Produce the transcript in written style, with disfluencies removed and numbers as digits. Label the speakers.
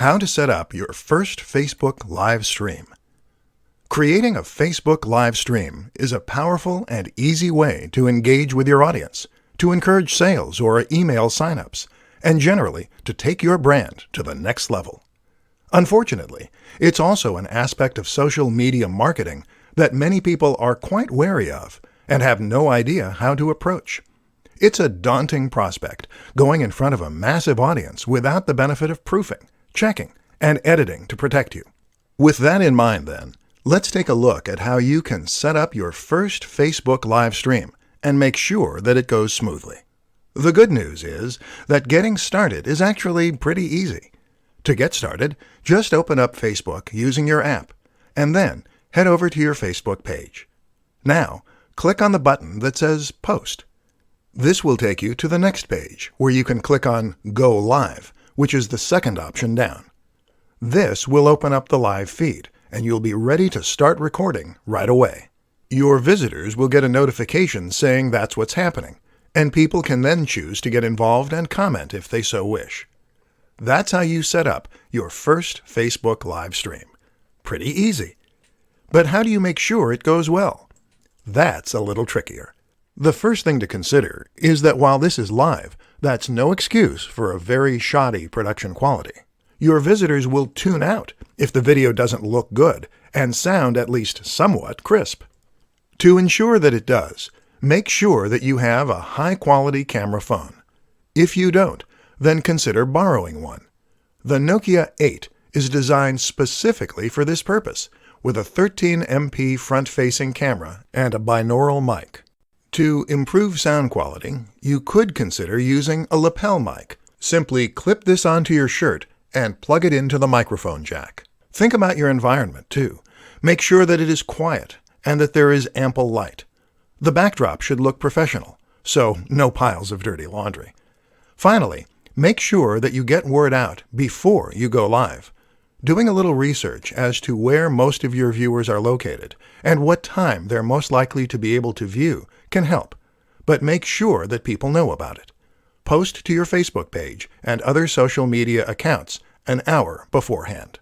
Speaker 1: How to set up your first Facebook live stream. Creating a Facebook live stream is a powerful and easy way to engage with your audience, to encourage sales or email signups, and generally to take your brand to the next level. Unfortunately, it's also an aspect of social media marketing that many people are quite wary of and have no idea how to approach. It's a daunting prospect, going in front of a massive audience without the benefit of proofing, checking, and editing to protect you. With that in mind then, let's take a look at how you can set up your first Facebook live stream and make sure that it goes smoothly. The good news is that getting started is actually pretty easy. To get started, just open up Facebook using your app, and then head over to your Facebook page. Now, click on the button that says Post. This will take you to the next page, where you can click on Go Live, which is the second option down. This will open up the live feed, and you'll be ready to start recording right away. Your visitors will get a notification saying that's what's happening, and people can then choose to get involved and comment if they so wish. That's how you set up your first Facebook live stream. Pretty easy. But how do you make sure it goes well? That's a little trickier. The first thing to consider is that while this is live, that's no excuse for a very shoddy production quality. Your visitors will tune out if the video doesn't look good and sound at least somewhat crisp. To ensure that it does, make sure that you have a high-quality camera phone. If you don't, then consider borrowing one. The Nokia 8 is designed specifically for this purpose, with a 13MP front-facing camera and a binaural mic. To improve sound quality, you could consider using a lapel mic. Simply clip this onto your shirt and plug it into the microphone jack. Think about your environment, too. Make sure that it is quiet and that there is ample light. The backdrop should look professional, so no piles of dirty laundry. Finally, make sure that you get word out before you go live. Doing a little research as to where most of your viewers are located and what time they're most likely to be able to view can help, but make sure that people know about it. Post to your Facebook page and other social media accounts an hour beforehand.